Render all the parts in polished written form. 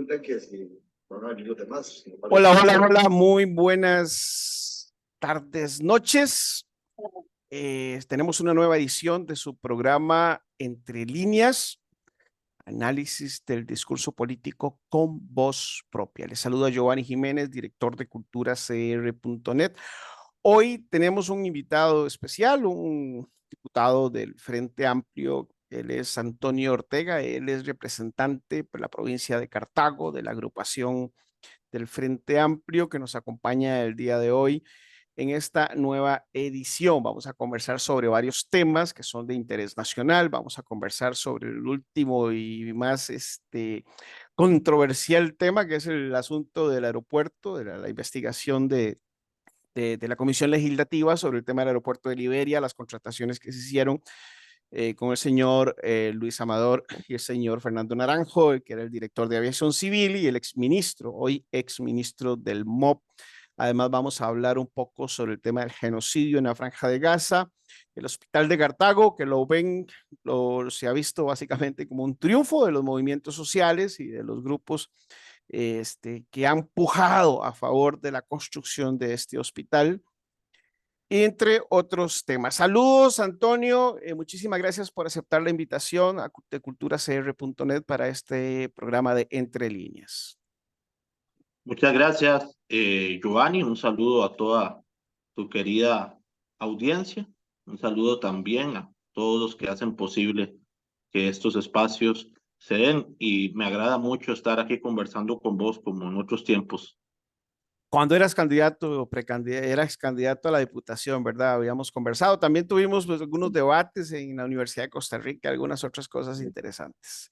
cuenta que si van a venir los demás. Hola, hola, hola, muy buenas tardes, noches. Tenemos una nueva edición de su programa Entre Líneas, análisis del discurso político con voz propia. Les saludo a Giovanni Jiménez, director de culturacr.net. Hoy tenemos un invitado especial, un diputado del Frente Amplio. Él es Antonio Ortega, él es representante por la provincia de Cartago, de la agrupación del Frente Amplio, que nos acompaña el día de hoy en esta nueva edición. Vamos a conversar sobre varios temas que son de interés nacional. Vamos a conversar sobre el último y más controversial tema, que es el asunto del aeropuerto, de la investigación de la Comisión Legislativa sobre el tema del aeropuerto de Liberia, las contrataciones que se hicieron con el señor Luis Amador y el señor Fernando Naranjo, que era el director de Aviación Civil y el exministro, hoy exministro del MOP. Además, vamos a hablar un poco sobre el tema del genocidio en la Franja de Gaza, el Hospital de Cartago, que se ha visto básicamente como un triunfo de los movimientos sociales y de los grupos que han pujado a favor de la construcción de este hospital, entre otros temas. Saludos, Antonio. Muchísimas gracias por aceptar la invitación de culturacr.net para este programa de Entre Líneas. Muchas gracias, Giovanni. Un saludo a toda tu querida audiencia. Un saludo también a todos los que hacen posible que estos espacios se den, y me agrada mucho estar aquí conversando con vos como en otros tiempos. Cuando eras candidato o eras candidato a la diputación, ¿verdad? Habíamos conversado. También tuvimos algunos debates en la Universidad de Costa Rica, algunas otras cosas interesantes.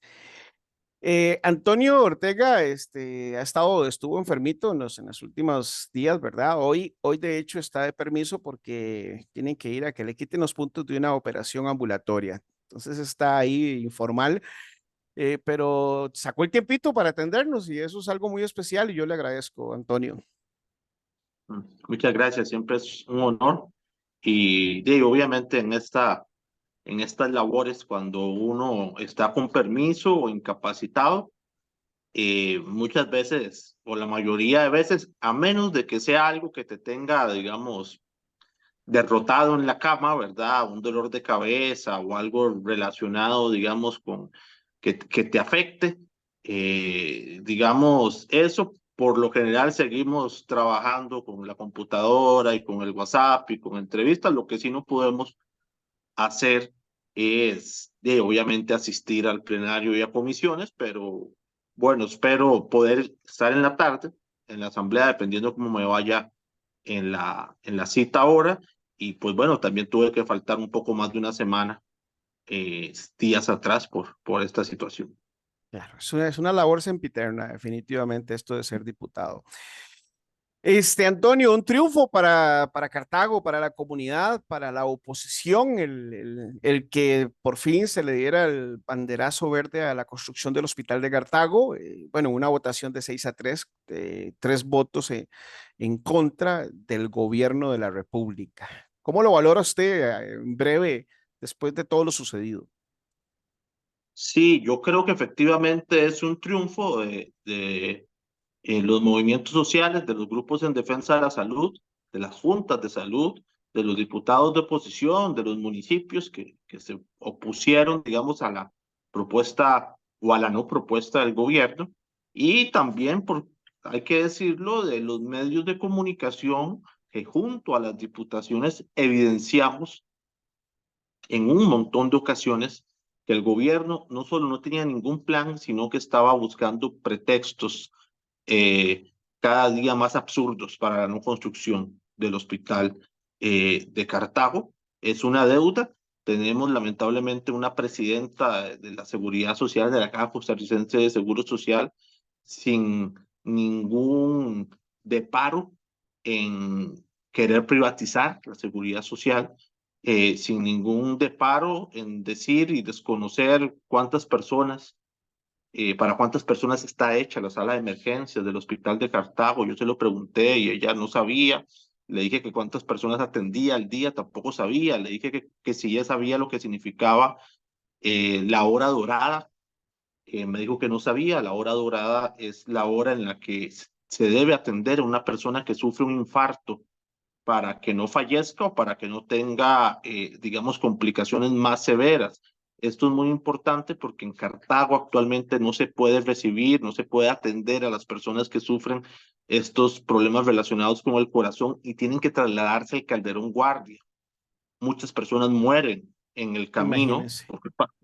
Antonio Ortega estuvo enfermito en los últimos días, ¿verdad? Hoy de hecho está de permiso porque tienen que ir a que le quiten los puntos de una operación ambulatoria. Entonces está ahí informal, pero sacó el tiempito para atendernos y eso es algo muy especial y yo le agradezco, Antonio. Muchas gracias, siempre es un honor. Y obviamente en estas labores, cuando uno está con permiso o incapacitado, muchas veces, o la mayoría de veces, a menos de que sea algo que te tenga, digamos, derrotado en la cama, ¿verdad? Un dolor de cabeza o algo relacionado, digamos, con que te afecte, digamos, eso. Por lo general seguimos trabajando con la computadora y con el WhatsApp y con entrevistas. Lo que sí no podemos hacer es, obviamente, asistir al plenario y a comisiones, pero bueno, espero poder estar en la tarde en la asamblea, dependiendo cómo me vaya en la cita ahora. Y pues bueno, también tuve que faltar un poco más de una semana, días atrás, por esta situación. Claro, es una labor sempiterna, definitivamente, esto de ser diputado. Antonio, un triunfo para Cartago, para la comunidad, para la oposición, el que por fin se le diera el banderazo verde a la construcción del Hospital de Cartago. Bueno, una votación de 6-3, 3 votos en contra del gobierno de la República. ¿Cómo lo valora usted en breve después de todo lo sucedido? Sí, yo creo que efectivamente es un triunfo de los movimientos sociales, de los grupos en defensa de la salud, de las juntas de salud, de los diputados de oposición, de los municipios que se opusieron, digamos, a la propuesta o a la no propuesta del gobierno, y también, hay que decirlo, de los medios de comunicación que junto a las diputaciones evidenciamos en un montón de ocasiones que el gobierno no solo no tenía ningún plan, sino que estaba buscando pretextos cada día más absurdos para la no construcción del hospital de Cartago. Es una deuda. Tenemos lamentablemente una presidenta de la Seguridad Social, de la Caja Costarricense de Seguro Social, sin ningún deparo en querer privatizar la seguridad social, sin ningún deparo en decir y desconocer para cuántas personas está hecha la sala de emergencias del Hospital de Cartago. Yo se lo pregunté y ella no sabía. Le dije que cuántas personas atendía al día, tampoco sabía. Le dije que si ella sabía lo que significaba la hora dorada me dijo que no sabía. La hora dorada es la hora en la que se debe atender a una persona que sufre un infarto para que no fallezca o para que no tenga, digamos, complicaciones más severas. Esto es muy importante porque en Cartago actualmente no se puede recibir, no se puede atender a las personas que sufren estos problemas relacionados con el corazón y tienen que trasladarse al Calderón Guardia. Muchas personas mueren en el camino, Imagínense,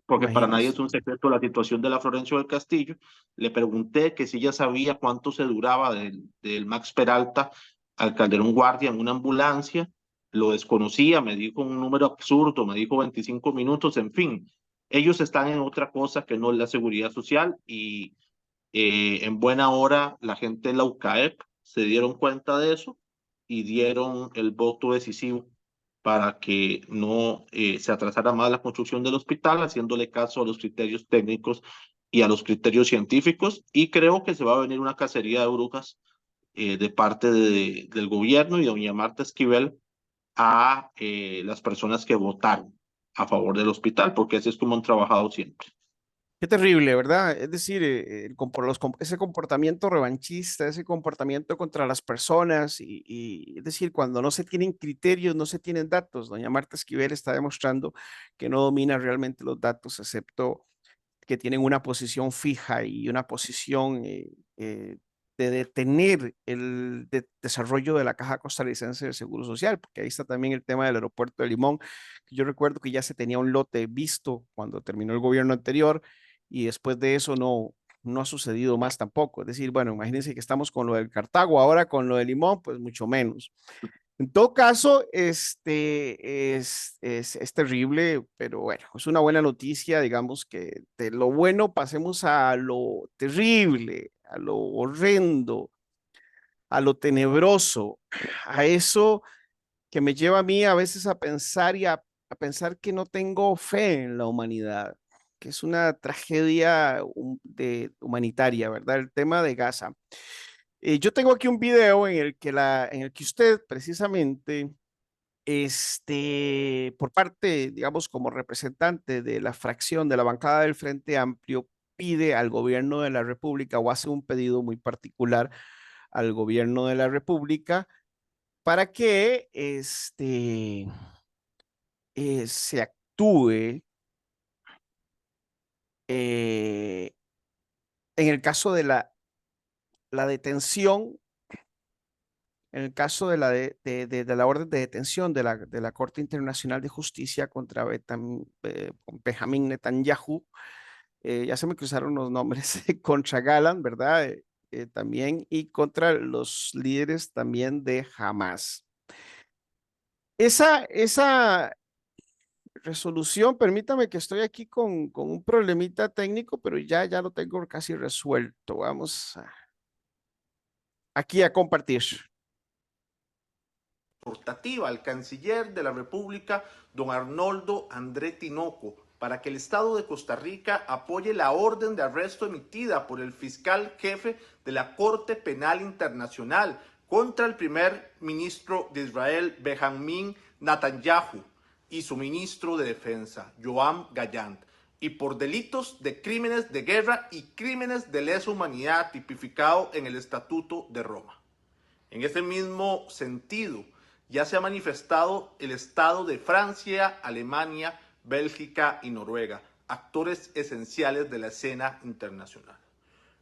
porque para nadie imagínense. es un secreto la situación de la Florencio del Castillo. Le pregunté que si ella sabía cuánto se duraba del Max Peralta al Calderón Guardia en una ambulancia. Lo desconocía, me dijo un número absurdo, me dijo 25 minutos, en fin. Ellos están en otra cosa que no es la seguridad social y en buena hora la gente de la UCAEP se dieron cuenta de eso y dieron el voto decisivo para que no se atrasara más la construcción del hospital, haciéndole caso a los criterios técnicos y a los criterios científicos. Y creo que se va a venir una cacería de brujas de parte del gobierno y doña Marta Esquivel a las personas que votaron a favor del hospital, porque así es como han trabajado siempre. Qué terrible, ¿verdad? Es decir, ese comportamiento revanchista, ese comportamiento contra las personas, es decir, cuando no se tienen criterios, no se tienen datos. Doña Marta Esquivel está demostrando que no domina realmente los datos, excepto que tienen una posición fija y una posición de detener el desarrollo de la Caja Costarricense del Seguro Social, porque ahí está también el tema del aeropuerto de Limón, que yo recuerdo que ya se tenía un lote visto cuando terminó el gobierno anterior y después de eso no ha sucedido más tampoco. Es decir, bueno, imagínense que estamos con lo del Cartago, ahora con lo de Limón, pues mucho menos. En todo caso, es terrible, pero bueno, es una buena noticia, digamos que de lo bueno pasemos a lo terrible, a lo horrendo, a lo tenebroso, a eso que me lleva a mí a veces a pensar a pensar que no tengo fe en la humanidad, que es una tragedia humanitaria, ¿verdad? El tema de Gaza. Yo tengo aquí un video en el que usted precisamente por parte, digamos, como representante de la fracción de la bancada del Frente Amplio, pide al gobierno de la República o hace un pedido muy particular al gobierno de la República para que se actúe eh, en el caso de la detención, en el caso de la orden de detención de la Corte Internacional de Justicia contra Benjamín Netanyahu. Ya se me cruzaron los nombres, contra Galán, ¿verdad? También, y contra los líderes también de Hamas. Esa resolución, permítame que estoy aquí con un problemita técnico, pero ya lo tengo casi resuelto. Vamos aquí a compartir. Portativa al canciller de la República, don Arnoldo André Tinoco, para que el Estado de Costa Rica apoye la orden de arresto emitida por el fiscal jefe de la Corte Penal Internacional contra el primer ministro de Israel, Benjamín Netanyahu, y su ministro de Defensa, Yoav Gallant, y por delitos de crímenes de guerra y crímenes de lesa humanidad tipificado en el Estatuto de Roma. En ese mismo sentido, ya se ha manifestado el Estado de Francia, Alemania, Bélgica y Noruega, actores esenciales de la escena internacional.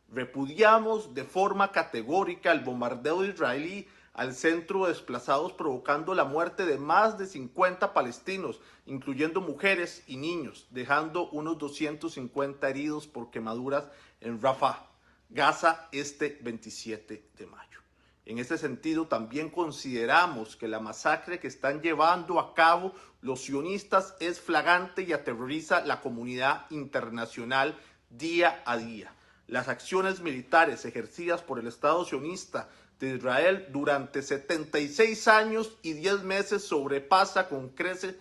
Repudiamos de forma categórica el bombardeo israelí al centro de desplazados, provocando la muerte de más de 50 palestinos, incluyendo mujeres y niños, dejando unos 250 heridos por quemaduras en Rafah, Gaza, este 27 de mayo. En este sentido, también consideramos que la masacre que están llevando a cabo los sionistas es flagrante y aterroriza la comunidad internacional día a día. Las acciones militares ejercidas por el Estado sionista de Israel durante 76 años y 10 meses sobrepasa con creces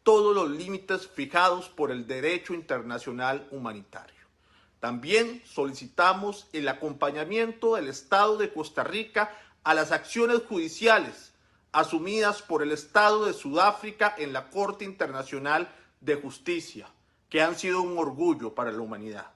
todos los límites fijados por el derecho internacional humanitario. También solicitamos el acompañamiento del Estado de Costa Rica a las acciones judiciales asumidas por el Estado de Sudáfrica en la Corte Internacional de Justicia, que han sido un orgullo para la humanidad.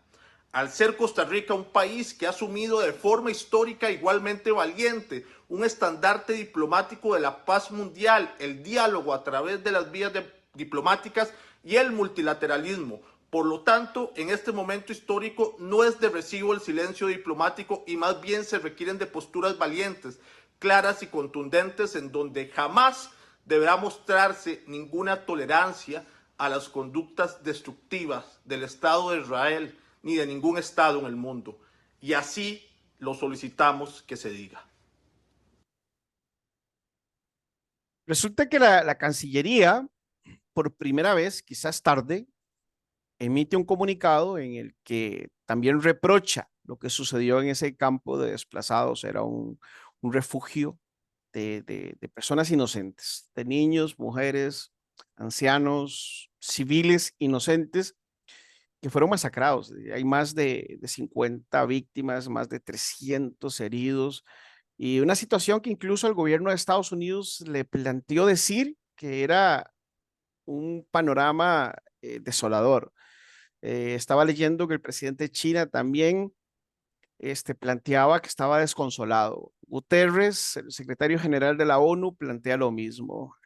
al ser Costa Rica un país que ha asumido de forma histórica igualmente valiente un estandarte diplomático de la paz mundial, el diálogo a través de las vías diplomáticas y el multilateralismo. Por lo tanto, en este momento histórico no es de recibo el silencio diplomático y más bien se requieren de posturas valientes, claras y contundentes en donde jamás deberá mostrarse ninguna tolerancia a las conductas destructivas del Estado de Israel ni de ningún Estado en el mundo. Y así lo solicitamos que se diga. Resulta que la Cancillería, por primera vez, quizás tarde, emite un comunicado en el que también reprocha lo que sucedió en ese campo de desplazados. Era un refugio de personas inocentes, de niños, mujeres, ancianos, civiles inocentes que fueron masacrados. Hay más de 50 víctimas, más de 300 heridos y una situación que incluso el gobierno de Estados Unidos le planteó decir que era un panorama desolador. Estaba leyendo que el presidente de China también planteaba que estaba desconsolado. Guterres, el secretario general de la ONU, plantea lo mismo.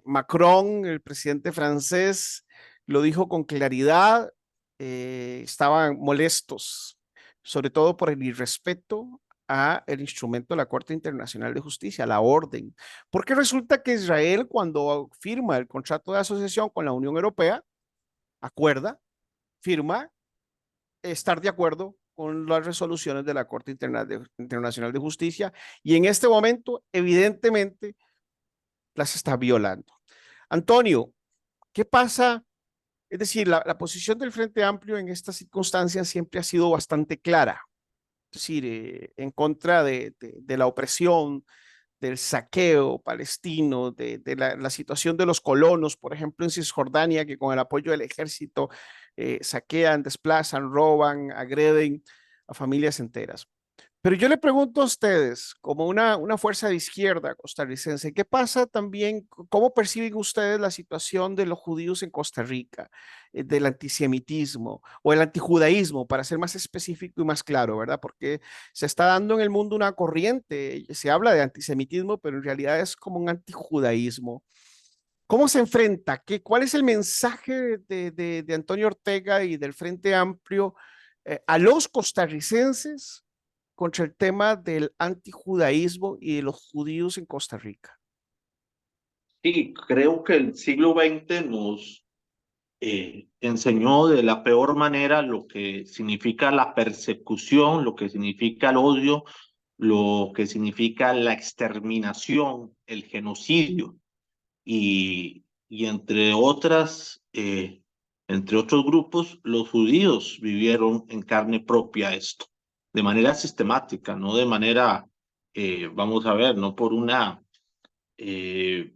Macron, el presidente francés, lo dijo con claridad. Estaban molestos, sobre todo por el irrespeto a el instrumento de la Corte Internacional de Justicia, la orden. Porque resulta que Israel, cuando firma el contrato de asociación con la Unión Europea, acuerda, firma estar de acuerdo con las resoluciones de la Corte Internacional de Justicia y en este momento, evidentemente, las está violando. Antonio, ¿qué pasa? Es decir, la posición del Frente Amplio en estas circunstancias siempre ha sido bastante clara, es decir, en contra de la opresión, del saqueo palestino, de la situación de los colonos, por ejemplo, en Cisjordania, que con el apoyo del ejército saquean, desplazan, roban, agreden a familias enteras. Pero yo le pregunto a ustedes, como una fuerza de izquierda costarricense, ¿qué pasa también? ¿Cómo perciben ustedes la situación de los judíos en Costa Rica, del antisemitismo o el antijudaísmo, para ser más específico y más claro, ¿verdad? Porque se está dando en el mundo una corriente, se habla de antisemitismo, pero en realidad es como un antijudaísmo. ¿Cómo se enfrenta? ¿Cuál es el mensaje de Antonio Ortega y del Frente Amplio a los costarricenses contra el tema del antijudaísmo y de los judíos en Costa Rica? Sí, creo que el siglo XX nos enseñó de la peor manera lo que significa la persecución, lo que significa el odio, lo que significa la exterminación, el genocidio y entre otros grupos, los judíos vivieron en carne propia esto, de manera sistemática, no de manera, vamos a ver, no por una eh,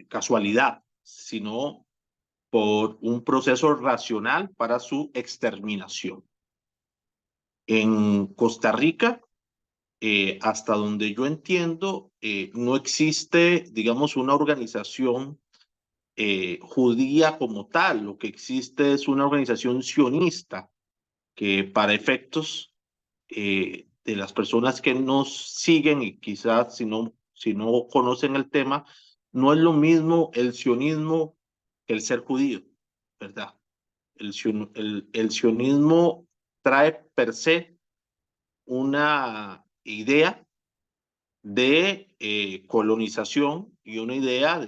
casualidad, sino por un proceso racional para su exterminación. En Costa Rica, hasta donde yo entiendo, no existe, digamos, una organización judía como tal. Lo que existe es una organización sionista que para efectos de las personas que nos siguen y quizás si no conocen el tema, no es lo mismo el sionismo que el ser judío, ¿verdad? El sionismo trae per se una idea de colonización y una idea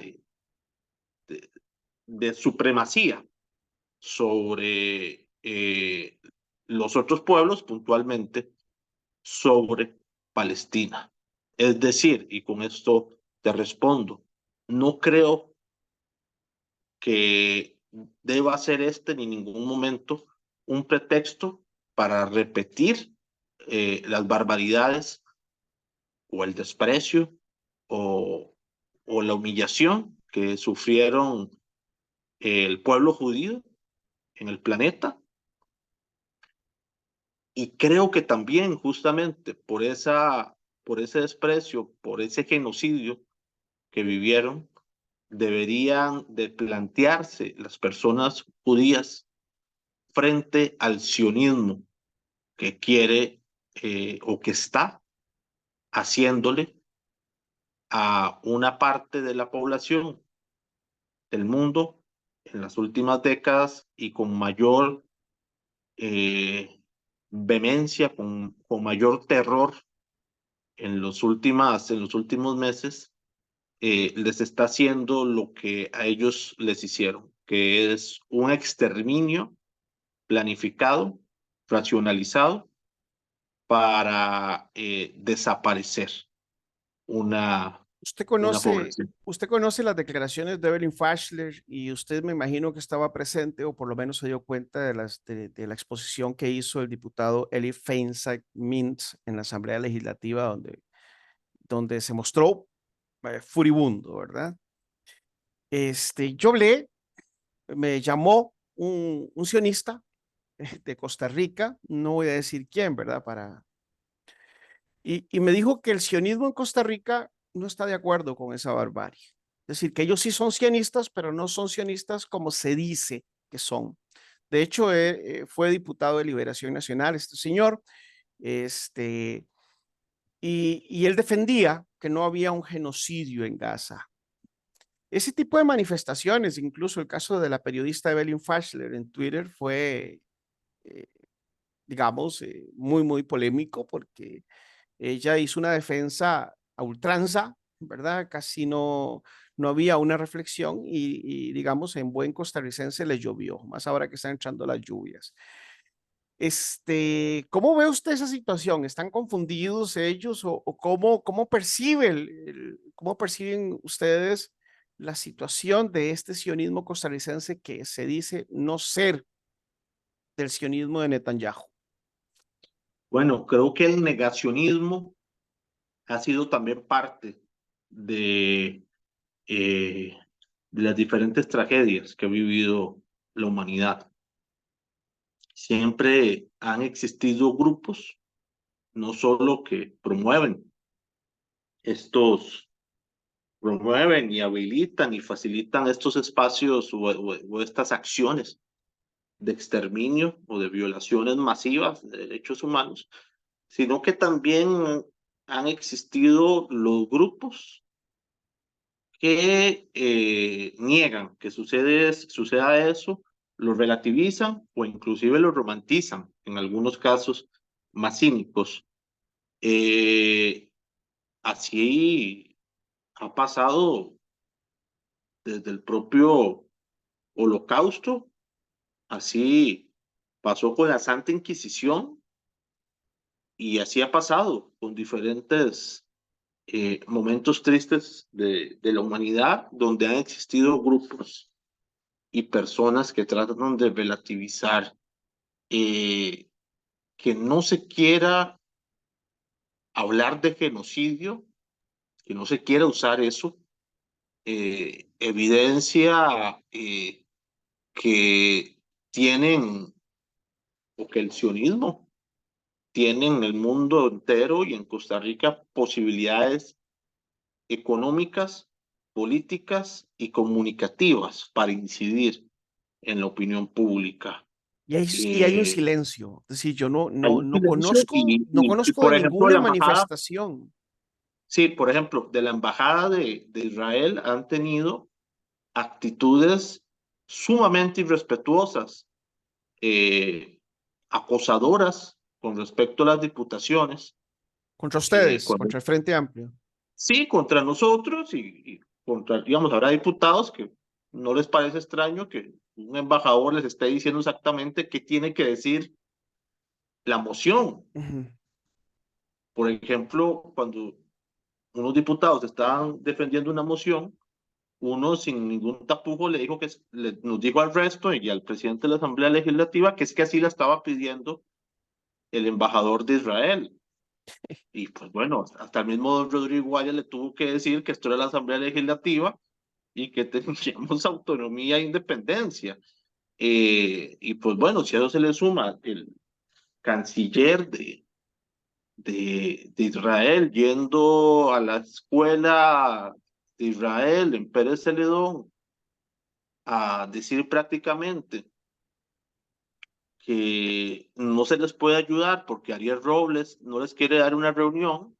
de supremacía sobre los otros pueblos, puntualmente sobre Palestina. Es decir, y con esto te respondo, no creo que deba ser este ni en ningún momento un pretexto para repetir las barbaridades o el desprecio o la humillación que sufrieron el pueblo judío en el planeta. Y creo que también justamente por ese desprecio, por ese genocidio que vivieron, deberían de plantearse las personas judías frente al sionismo que quiere o que está haciéndole a una parte de la población del mundo en las últimas décadas y con mayor vehemencia, con mayor terror en los últimos meses, les está haciendo lo que a ellos les hicieron, que es un exterminio planificado, racionalizado, para desaparecer una Usted conoce, población. usted conoce las declaraciones de Evelyn Fashler y usted me imagino que estaba presente o por lo menos se dio cuenta de la exposición que hizo el diputado Eli Feinsack Mintz en la Asamblea Legislativa donde se mostró furibundo, ¿verdad? Yo hablé, me llamó un sionista de Costa Rica, no voy a decir quién, ¿verdad? Y me dijo que el sionismo en Costa Rica no está de acuerdo con esa barbarie. Es decir, que ellos sí son sionistas, pero no son sionistas como se dice que son. De hecho, fue diputado de Liberación Nacional, este señor, y él defendía que no había un genocidio en Gaza. Ese tipo de manifestaciones, incluso el caso de la periodista Evelyn Fashler en Twitter fue, eh, digamos, muy polémico porque ella hizo una defensa a ultranza, ¿verdad? Casi no había una reflexión digamos, en buen costarricense le llovió, más ahora que están entrando las lluvias. ¿Cómo ve usted esa situación? ¿Están confundidos ellos o cómo cómo perciben ustedes la situación de este sionismo costarricense que se dice no ser del sionismo de Netanyahu? Bueno, creo que el negacionismo ha sido también parte de, de las diferentes tragedias que ha vivido la humanidad. Siempre han existido grupos, no solo que promueven y habilitan y facilitan estos espacios o estas acciones de exterminio o de violaciones masivas de derechos humanos, sino que también han existido los grupos que niegan que suceda eso, lo relativizan o inclusive lo romantizan, en algunos casos más cínicos. Así ha pasado desde el propio Holocausto, así pasó con la Santa Inquisición y así ha pasado con diferentes momentos tristes de la humanidad donde han existido grupos y personas que tratan de relativizar que no se quiera hablar de genocidio, que no se quiera usar eso, evidencia que tienen o que el sionismo tiene en el mundo entero y en Costa Rica posibilidades económicas, políticas y comunicativas para incidir en la opinión pública. Y hay un silencio, es decir, yo Hay un silencio no conozco de por ejemplo, ninguna manifestación. sí, por ejemplo, de la embajada de Israel han tenido actitudes sumamente irrespetuosas, acosadoras con respecto a las diputaciones, Contra ustedes, cuando contra el Frente Amplio. sí, contra nosotros y contra, digamos, habrá diputados que no les parece extraño que un embajador les esté diciendo exactamente qué tiene que decir la moción. Ujú. Por ejemplo, cuando unos diputados estaban defendiendo una moción, uno sin ningún tapujo le dijo nos dijo al resto y al presidente de la Asamblea Legislativa que es que así la estaba pidiendo el embajador de Israel. Y pues bueno, hasta el mismo don Rodrigo Guaya le tuvo que decir que esto era la Asamblea Legislativa y que teníamos autonomía e independencia. Y pues bueno, si a eso se le suma el canciller de Israel yendo a la escuela de Israel en Pérez Celedón a decir prácticamente que no se les puede ayudar porque Ariel Robles no les quiere dar una reunión.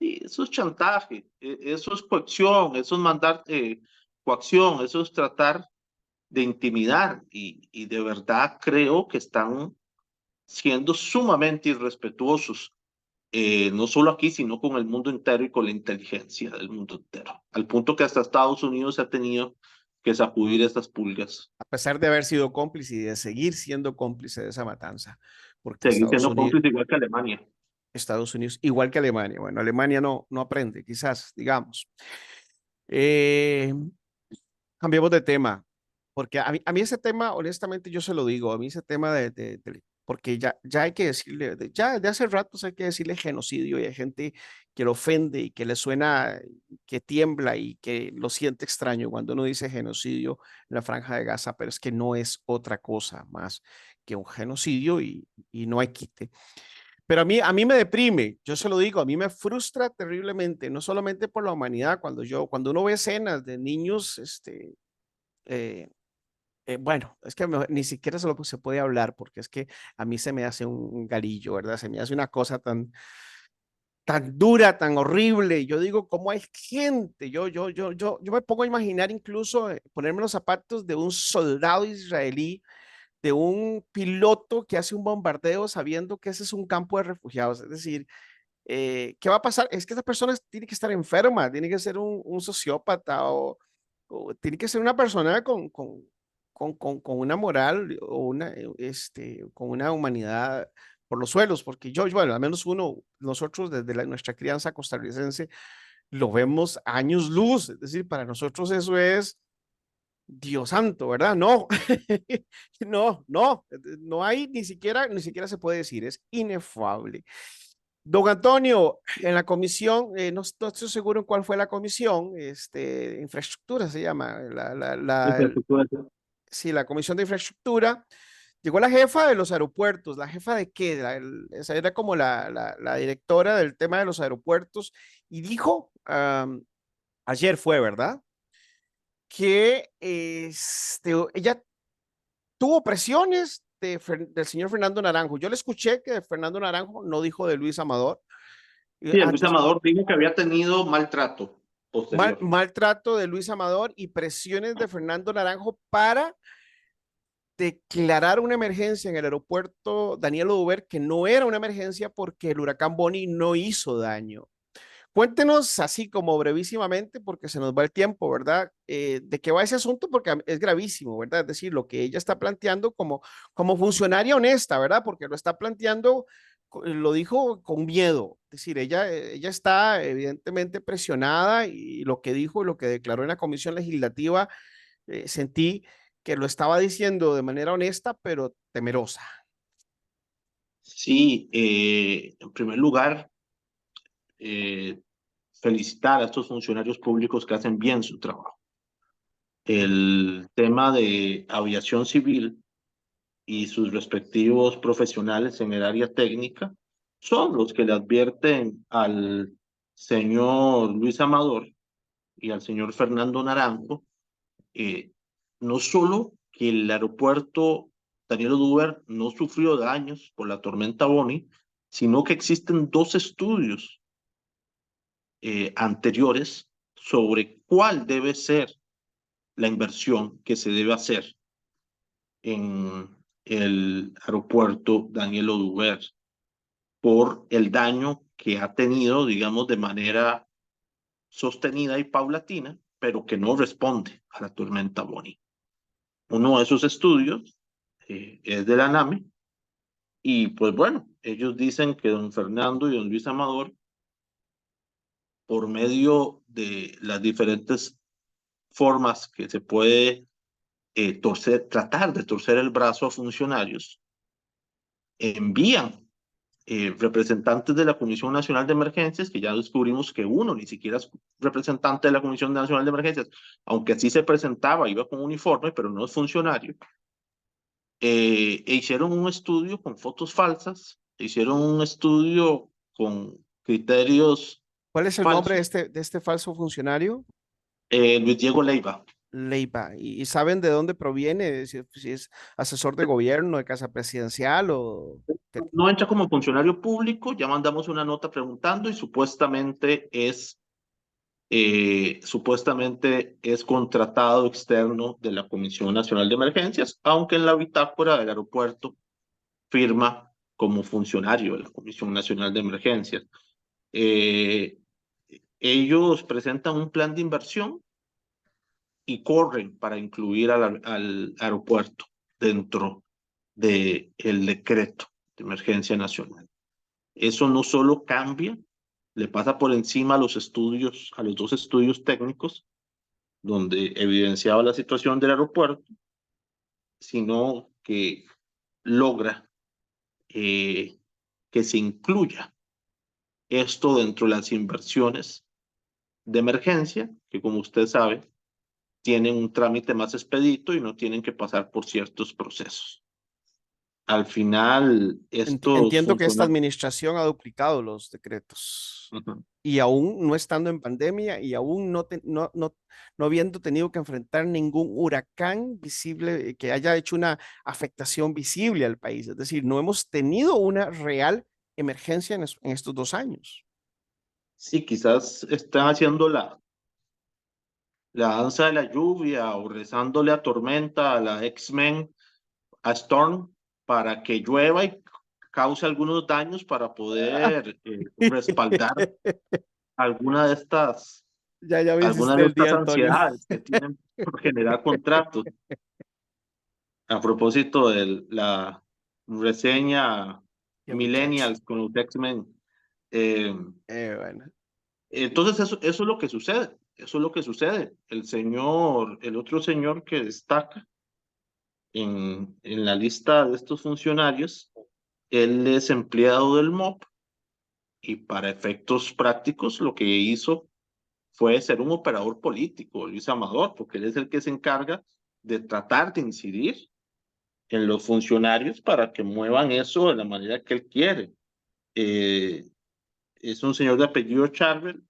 Y eso es chantaje, eso es coacción, eso es mandar coacción, eso es tratar de intimidar y de verdad creo que están siendo sumamente irrespetuosos, no solo aquí, sino con el mundo entero y con la inteligencia del mundo entero, al punto que hasta Estados Unidos se ha tenido que sacudir estas pulgas. A pesar de haber sido cómplice y de seguir siendo cómplice de esa matanza, porque Seguir siendo cómplice igual que Alemania. Estados Unidos, igual que Alemania. Bueno, Alemania no aprende, quizás, digamos. Cambiemos de tema, porque a mí ese tema, honestamente, yo se lo digo, a mí ese tema porque ya hay que decirle, ya de hace ratos hay que decirle genocidio y hay gente que lo ofende y que le suena, que tiembla y que lo siente extraño cuando uno dice genocidio en la Franja de Gaza, pero es que no es otra cosa más que un genocidio y no hay quite. Pero a mí me deprime, yo se lo digo, a mí me frustra terriblemente, no solamente por la humanidad, cuando uno ve escenas de niños, eh, bueno, es que ni siquiera se puede hablar porque es que a mí se me hace un galillo, ¿verdad? Se me hace una cosa tan dura, tan horrible. Yo digo, ¿cómo hay gente? Yo me pongo a imaginar incluso ponerme los zapatos de un soldado israelí, de un piloto que hace un bombardeo sabiendo que ese es un campo de refugiados. Es decir, ¿qué va a pasar? Es que esa persona tiene que estar enferma, tiene que ser un sociópata o tiene que ser una persona con una moral o con una humanidad por los suelos, porque bueno, al menos nosotros desde nuestra crianza costarricense lo vemos años luz, es decir, para nosotros eso es Dios santo, ¿verdad? No, no hay ni siquiera se puede decir, es inefable. Don Antonio, en la comisión, no estoy seguro en cuál fue la comisión, infraestructura se llama, sí, la comisión de infraestructura, llegó la jefa de los aeropuertos, ¿la jefa de qué? Esa era como la directora del tema de los aeropuertos y dijo, ayer fue, ¿verdad? Que ella tuvo presiones del señor Fernando Naranjo. Yo le escuché que de Fernando Naranjo no dijo de Luis Amador. Sí, Luis Amador dijo que había tenido maltrato posterior. Maltrato de Luis Amador y presiones de Fernando Naranjo para declarar una emergencia en el aeropuerto Daniel Oduber, que no era una emergencia porque el huracán Bonnie no hizo daño. Cuéntenos así como brevísimamente, porque se nos va el tiempo, ¿verdad? ¿De qué va ese asunto? Porque es gravísimo, ¿verdad? Es decir, lo que ella está planteando como funcionaria honesta, ¿verdad? Porque lo está planteando, lo dijo con miedo. Es decir, ella está evidentemente presionada y lo que dijo y lo que declaró en la comisión legislativa, sentí que lo estaba diciendo de manera honesta, pero temerosa. Sí, en primer lugar, felicitar a estos funcionarios públicos que hacen bien su trabajo. El tema de aviación civil y sus respectivos profesionales en el área técnica son los que le advierten al señor Luis Amador y al señor Fernando Naranjo, no solo que el aeropuerto Daniel Oduber no sufrió daños por la tormenta Bonnie, sino que existen dos estudios anteriores sobre cuál debe ser la inversión que se debe hacer en el aeropuerto Daniel Oduber por el daño que ha tenido, digamos, de manera sostenida y paulatina, pero que no responde a la tormenta Bonnie. Uno de esos estudios es de la ANAME y pues bueno, ellos dicen que don Fernando y don Luis Amador, por medio de las diferentes formas que se puede tratar de torcer el brazo a funcionarios, envían representantes de la Comisión Nacional de Emergencias, que ya descubrimos que uno ni siquiera es representante de la Comisión Nacional de Emergencias, aunque así se presentaba, iba con uniforme, pero no es funcionario, e hicieron un estudio con fotos falsas, hicieron un estudio con criterios ¿Cuál es el nombre falsos. de este falso funcionario? Luis Diego Leiva. Leiva. ¿Y saben de dónde proviene? Si es asesor de gobierno, de casa presidencial o... No entra como funcionario público, ya mandamos una nota preguntando y supuestamente es contratado externo de la Comisión Nacional de Emergencias, aunque en la bitácora del aeropuerto firma como funcionario de la Comisión Nacional de Emergencias. Ellos presentan un plan de inversión y corren para incluir al aeropuerto dentro del decreto de emergencia nacional. Eso no solo cambia, le pasa por encima a los estudios, a los dos estudios técnicos, donde evidenciaba la situación del aeropuerto, sino que logra que se incluya esto dentro de las inversiones de emergencia, que como usted sabe, tienen un trámite más expedito y no tienen que pasar por ciertos procesos. Al final, estos Entiendo que esta funcionarios... administración ha duplicado los decretos Ujú. y aún no estando en pandemia y aún no habiendo tenido que enfrentar ningún huracán visible que haya hecho una afectación visible al país. Es decir, no hemos tenido una real emergencia en estos 2 años. Sí, quizás están haciendo la danza de la lluvia o rezándole a tormenta, a la X-Men, a Storm, para que llueva y cause algunos daños para poder respaldar alguna de estas, Ya me alguna hiciste de el día, estas Antonio. ansiedades que tienen por generar contratos. A propósito de la reseña Qué muchacho. Millennials con los X-Men. eh, Bueno. Entonces, eso es lo que sucede. Eso es lo que sucede. El otro señor que destaca en la lista de estos funcionarios, él es empleado del MOP y para efectos prácticos lo que hizo fue ser un operador político, Luis Amador, porque él es el que se encarga de tratar de incidir en los funcionarios para que muevan eso de la manera que él quiere. Eh, es un señor de apellido Charbel,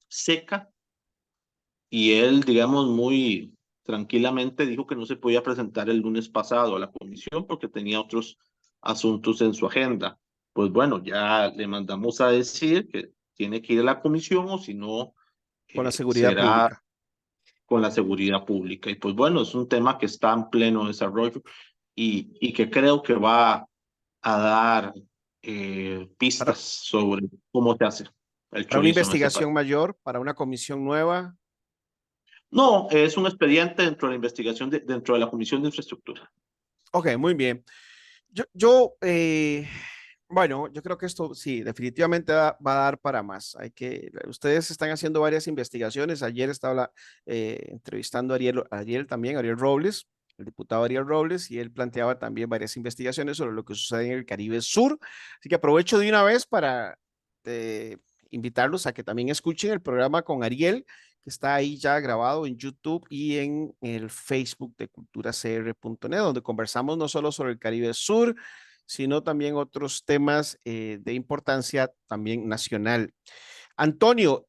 Seca, y él, digamos, muy tranquilamente dijo que no se podía presentar el lunes pasado a la comisión porque tenía otros asuntos en su agenda. Pues bueno, ya le mandamos a decir que tiene que ir a la comisión o si no, Con la seguridad será pública. con la seguridad pública. Y pues bueno, es un tema que está en pleno desarrollo y que creo que va a dar pistas Para, sobre cómo se hace el para una chorizo en este país. investigación mayor, para una comisión nueva. No, es un expediente dentro de la investigación, dentro de la Comisión de Infraestructura. Ok, muy bien. Yo bueno, yo creo que esto sí, definitivamente va a dar para más. Ustedes están haciendo varias investigaciones. Ayer estaba entrevistando a Ariel Robles, el diputado Ariel Robles, y él planteaba también varias investigaciones sobre lo que sucede en el Caribe Sur. Así que aprovecho de una vez para eh, invitarlos a que también escuchen el programa con Ariel, que está ahí ya grabado en YouTube y en el Facebook de culturacr.net, donde conversamos no solo sobre el Caribe Sur, sino también otros temas de importancia también nacional. Antonio,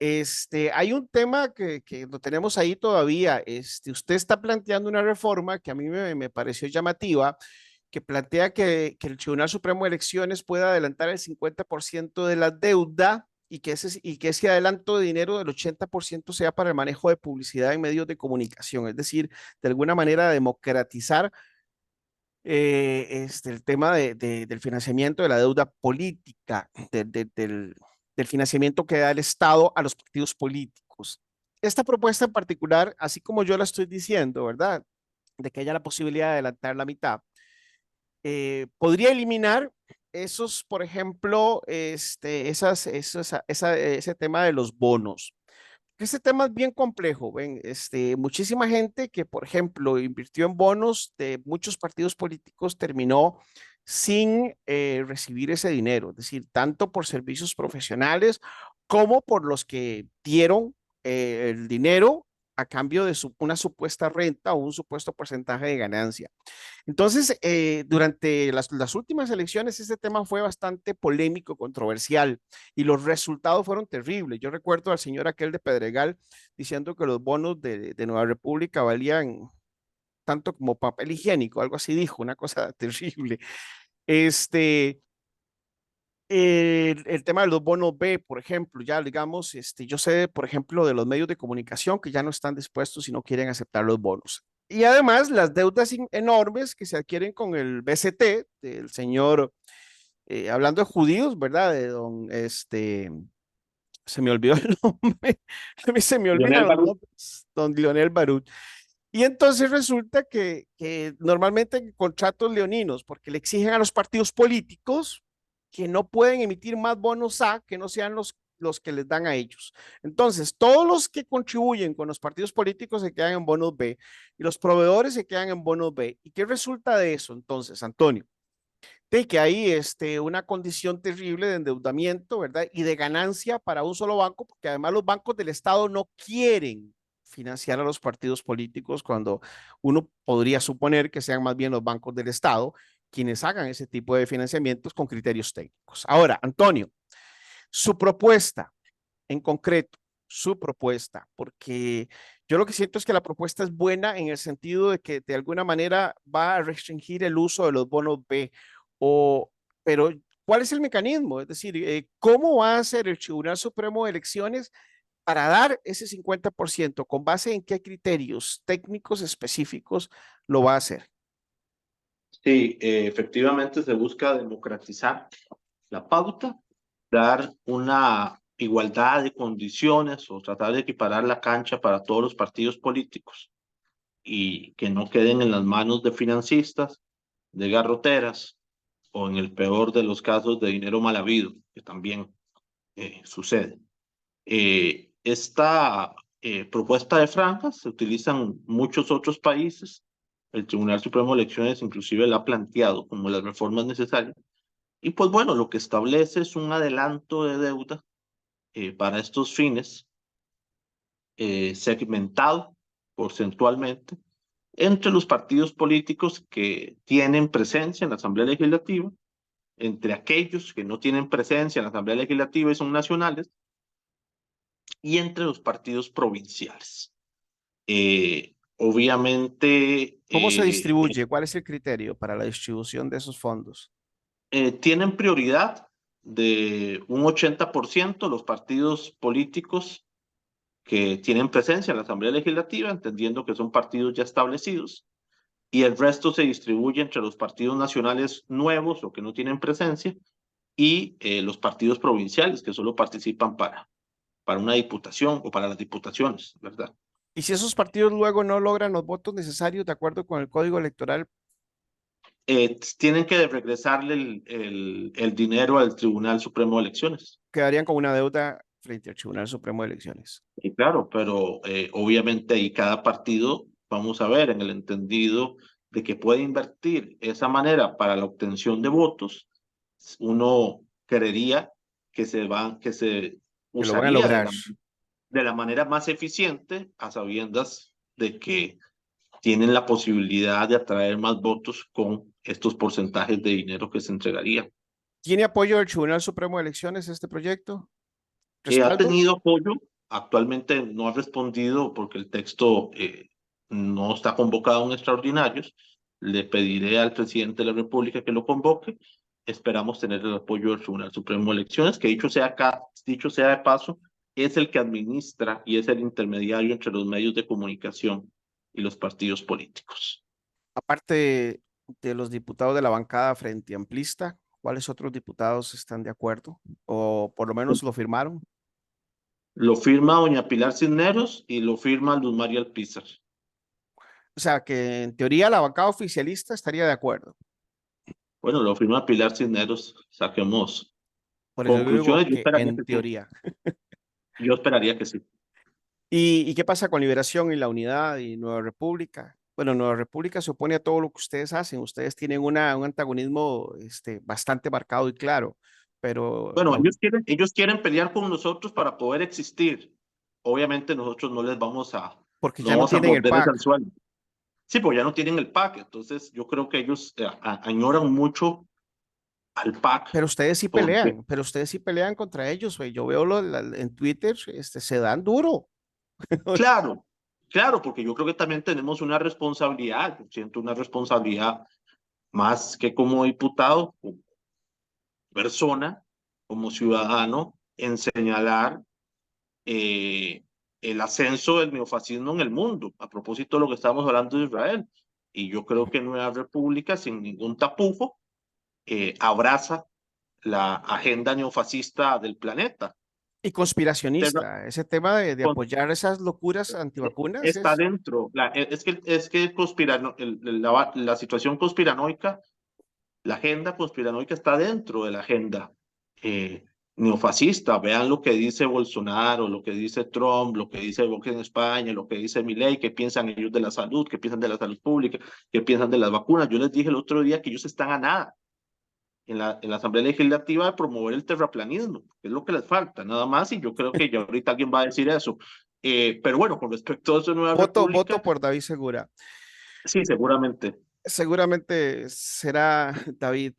hay un tema que lo tenemos ahí todavía. Usted está planteando una reforma que a mí me pareció llamativa, que plantea que el Tribunal Supremo de Elecciones pueda adelantar el 50% de la deuda y que ese adelanto de dinero del 80% sea para el manejo de publicidad en medios de comunicación, es decir, de alguna manera democratizar el tema del financiamiento de la deuda política, del financiamiento que da el Estado a los partidos políticos. Esta propuesta en particular, así como yo la estoy diciendo, ¿verdad? De que haya la posibilidad de adelantar la mitad, podría eliminar esos, por ejemplo, ese tema de los bonos. Este tema es bien complejo, ven, muchísima gente que, por ejemplo, invirtió en bonos de muchos partidos políticos terminó sin recibir ese dinero, es decir, tanto por servicios profesionales como por los que dieron el dinero a cambio de una supuesta renta o un supuesto porcentaje de ganancia. Entonces, durante las últimas elecciones, este tema fue bastante polémico, controversial, y los resultados fueron terribles. Yo recuerdo al señor aquel de Pedregal diciendo que los bonos de Nueva República valían tanto como papel higiénico, algo así dijo, una cosa terrible. El tema de los bonos B, por ejemplo, ya digamos, yo sé, por ejemplo, de los medios de comunicación que ya no están dispuestos y no quieren aceptar los bonos. Y además las deudas enormes que se adquieren con el BCT del señor, hablando de judíos, ¿verdad? De se me olvidó el nombre, a mí se me olvidan Lionel los Baruch. nombres, don Lionel Baruch. Y entonces resulta que normalmente en contratos leoninos, porque le exigen a los partidos políticos que no pueden emitir más bonos A que no sean los que les dan a ellos. Entonces, todos los que contribuyen con los partidos políticos se quedan en bonos B y los proveedores se quedan en bonos B. ¿Y qué resulta de eso entonces, Antonio? De que hay una condición terrible de endeudamiento, ¿verdad? Y de ganancia para un solo banco, porque además los bancos del Estado no quieren financiar a los partidos políticos cuando uno podría suponer que sean más bien los bancos del Estado quienes hagan ese tipo de financiamientos con criterios técnicos. Ahora, Antonio, su propuesta en concreto, su propuesta, porque yo lo que siento es que la propuesta es buena en el sentido de que de alguna manera va a restringir el uso de los bonos B, pero ¿cuál es el mecanismo? Es decir, ¿cómo va a hacer el Tribunal Supremo de Elecciones para dar ese 50%? ¿Con base en qué criterios técnicos específicos lo va a hacer? Sí, efectivamente se busca democratizar la pauta, dar una igualdad de condiciones o tratar de equiparar la cancha para todos los partidos políticos y que no queden en las manos de financistas, de garroteras o en el peor de los casos de dinero mal habido, que también sucede. Esta propuesta de franjas se utiliza en muchos otros países. El Tribunal Supremo de Elecciones inclusive la ha planteado como las reformas necesarias. Y pues bueno, lo que establece es un adelanto de deuda para estos fines, segmentado porcentualmente entre los partidos políticos que tienen presencia en la Asamblea Legislativa, entre aquellos que no tienen presencia en la Asamblea Legislativa y son nacionales, y entre los partidos provinciales. Obviamente, ¿Cómo se distribuye? ¿Cuál es el criterio para la distribución de esos fondos? tienen prioridad de un 80% los partidos políticos que tienen presencia en la Asamblea Legislativa, entendiendo que son partidos ya establecidos, y el resto se distribuye entre los partidos nacionales nuevos o que no tienen presencia y los partidos provinciales que solo participan para una diputación o para las diputaciones, ¿verdad? Y si esos partidos luego no logran los votos necesarios de acuerdo con el código electoral, Tienen que regresarle el dinero al Tribunal Supremo de Elecciones. quedarían con una deuda frente al Tribunal Supremo de Elecciones. Y claro, pero obviamente ahí cada partido, vamos a ver, en el entendido de que puede invertir esa manera para la obtención de votos, uno creería que se Que lo van a usaría lograr. de la manera más eficiente, a sabiendas de que tienen la posibilidad de atraer más votos con estos porcentajes de dinero que se entregarían. ¿Tiene apoyo del Tribunal Supremo de Elecciones este proyecto? Ha ¿Respaldo? tenido apoyo, actualmente no ha respondido porque el texto no está convocado en extraordinarios. Le pediré al presidente de la República que lo convoque. Esperamos tener el apoyo del Tribunal Supremo de Elecciones, que dicho sea de paso, es el que administra y es el intermediario entre los medios de comunicación y los partidos políticos. Aparte de los diputados de la bancada Frente Amplista, ¿cuáles otros diputados están de acuerdo? O por lo menos lo firmaron. Lo firma doña Pilar Cisneros y lo firma Luz María Alpizar. O sea, que en teoría la bancada oficialista estaría de acuerdo. Bueno, lo firma Pilar Cisneros, saquemos Por eso yo conclusiones. digo Yo que esperaría en que sí. teoría. Yo esperaría que sí. ¿Y qué pasa con Liberación y la Unidad y Nueva República? Bueno, Nueva República se opone a todo lo que ustedes hacen. Ustedes tienen un antagonismo bastante marcado y claro, pero Bueno, ellos quieren pelear con nosotros para poder existir. Obviamente nosotros no les vamos a Porque no ya no vamos a tienen el morder ese PAC. anzuelo. Sí, pues ya no tienen el PAC, entonces yo creo que ellos añoran mucho al PAC, Pero ustedes sí porque pelean, pero ustedes sí pelean contra ellos, güey. Yo veo en Twitter, se dan duro. claro, claro, porque yo creo que también tenemos una responsabilidad, yo siento una responsabilidad más que como diputado, como persona, como ciudadano, en señalar eh, el ascenso del neofascismo en el mundo, a propósito de lo que estamos hablando de Israel. Y yo creo que Nueva República, sin ningún tapujos, abraza la agenda neofascista del planeta. Y conspiracionista, ese tema de apoyar esas locuras antivacunas Está es dentro, es que la situación conspiranoica, la agenda conspiranoica está dentro de la agenda neofascista. Vean lo que dice Bolsonaro, lo que dice Trump, lo que dice Vox en España, lo que dice Milei, qué piensan ellos de la salud, qué piensan de la salud pública, qué piensan de las vacunas. Yo les dije el otro día que ellos están a nada en la Asamblea Legislativa de promover el terraplanismo, que es lo que les falta, nada más, y yo creo que ya ahorita alguien va a decir eso. Pero bueno, con respecto a esa Nueva voto República, por David Segura. sí, seguramente. Seguramente será David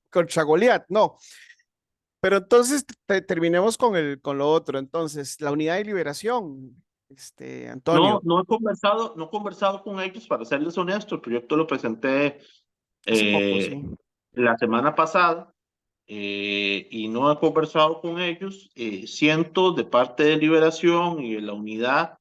contra Goliat, no. Pero entonces terminemos con lo otro. Entonces, la unidad de liberación, No, Antonio, no he conversado con ellos, para serles honesto, el proyecto lo presenté hace poco, sí. la semana pasada y no he conversado con ellos. Siento de parte de Liberación y de la unidad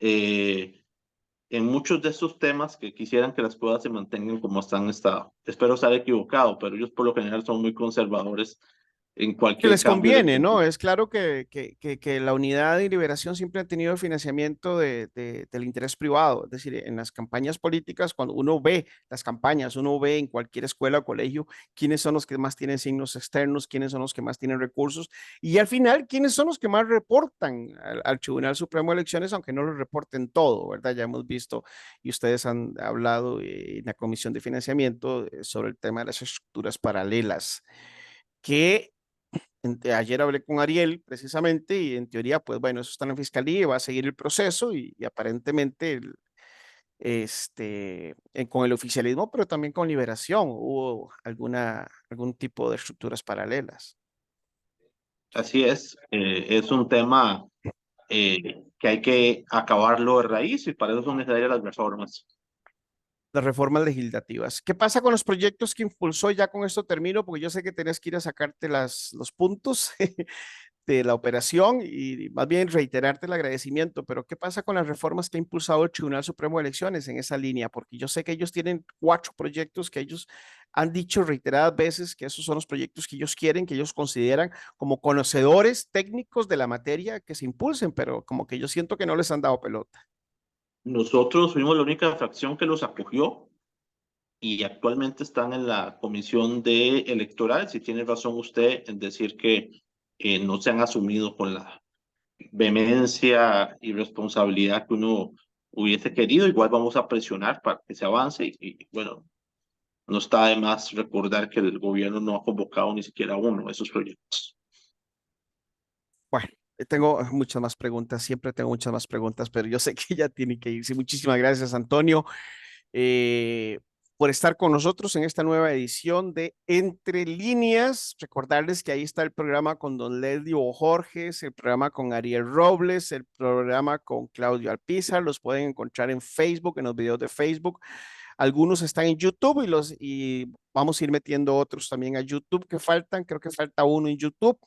en muchos de estos temas que quisieran que las cosas se mantengan como están estado. Espero estar equivocado, pero ellos por lo general son muy conservadores en Que cualquier les cambio de conviene, ¿no? política. Es claro que la unidad de liberación siempre ha tenido el financiamiento del interés privado. Es decir, en las campañas políticas, cuando uno ve las campañas, uno ve en cualquier escuela o colegio quiénes son los que más tienen signos externos, quiénes son los que más tienen recursos y al final, quiénes son los que más reportan al Tribunal Supremo de Elecciones, aunque no lo reporten todo, ¿verdad? Ya hemos visto y ustedes han hablado en la Comisión de Financiamiento sobre el tema de las estructuras paralelas que ayer hablé con Ariel precisamente y en teoría, pues bueno, eso está en la fiscalía y va a seguir el proceso y aparentemente con el oficialismo, pero también con Liberación, hubo algún tipo de estructuras paralelas. Así es un tema que hay que acabarlo de raíz y para eso son necesarias las reformas. Las reformas legislativas. ¿Qué pasa con los proyectos que impulsó? Ya con esto termino, porque yo sé que tenés que ir a sacarte los puntos de la operación y más bien reiterarte el agradecimiento, pero ¿qué pasa con las reformas que ha impulsado el Tribunal Supremo de Elecciones en esa línea? Porque yo sé que ellos tienen 4 proyectos que ellos han dicho reiteradas veces que esos son los proyectos que ellos quieren, que ellos consideran como conocedores técnicos de la materia que se impulsen, pero como que yo siento que no les han dado pelota. Nosotros fuimos la única fracción que los acogió y actualmente están en la comisión de electoral. Si tiene razón usted en decir que no se han asumido con la vehemencia y responsabilidad que uno hubiese querido, igual vamos a presionar para que se avance y bueno, no está de más recordar que el gobierno no ha convocado ni siquiera uno de esos proyectos. Bueno, tengo muchas más preguntas, siempre tengo muchas más preguntas, pero yo sé que ya tiene que irse. Muchísimas gracias, Antonio, eh, por estar con nosotros en esta nueva edición de Entre Líneas. Recordarles que ahí está el programa con don Ledio Jorges, el programa con Ariel Robles, el programa con Claudio Alpizar. Los pueden encontrar en Facebook, en los videos de Facebook. Algunos están en YouTube y vamos a ir metiendo otros también a YouTube que faltan. Creo que falta uno en YouTube.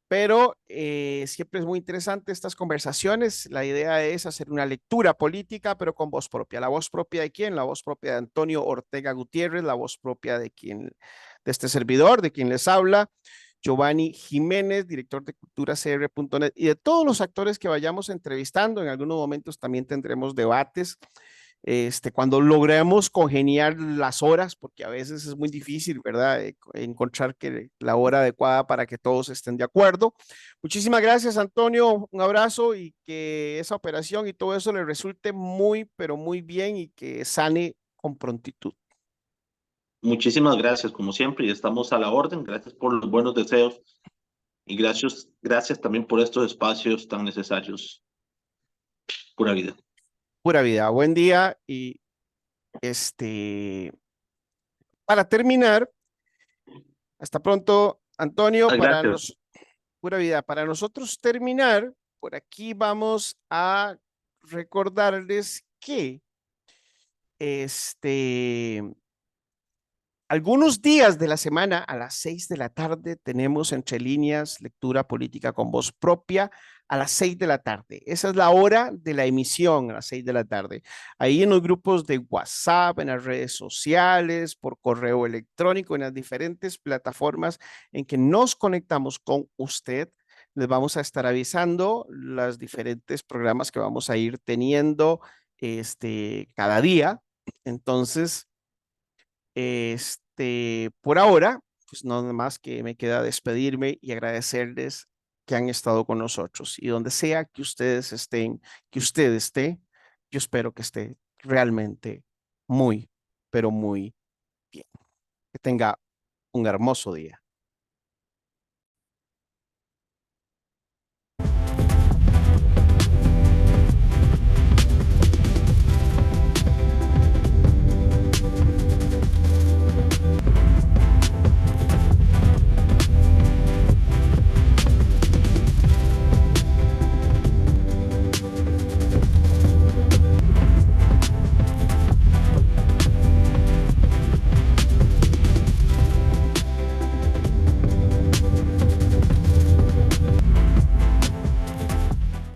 Pero siempre es muy interesante estas conversaciones. La idea es hacer una lectura política, pero con voz propia. ¿La voz propia de quién? La voz propia de Antonio Ortega Gutiérrez, la voz propia de de este servidor, de quien les habla, Giovanni Jiménez, director de culturacr.net, y de todos los actores que vayamos entrevistando. En algunos momentos también tendremos debates cuando logremos congeniar las horas, porque a veces es muy difícil, ¿verdad? Encontrar la hora adecuada para que todos estén de acuerdo. Muchísimas gracias, Antonio. Un abrazo y que esa operación y todo eso le resulte muy, pero muy bien y que sane con prontitud. Muchísimas gracias, como siempre, y estamos a la orden. Gracias por los buenos deseos y gracias también por estos espacios tan necesarios. Pura vida. Pura vida. Buen día y para terminar, hasta pronto, Antonio, Gracias. pura vida. Para nosotros terminar, por aquí vamos a recordarles que algunos días de la semana a las 6 de la tarde tenemos Entre Líneas, lectura política con voz propia a las 6 de la tarde. Esa es la hora de la emisión a las 6 de la tarde. Ahí en los grupos de WhatsApp, en las redes sociales, por correo electrónico, en las diferentes plataformas en que nos conectamos con usted, les vamos a estar avisando los diferentes programas que vamos a ir teniendo cada día. Entonces, por ahora, pues nada más que me queda despedirme y agradecerles que han estado con nosotros. Y donde sea que ustedes estén, que usted esté, yo espero que esté realmente muy, pero muy bien. Que tenga un hermoso día.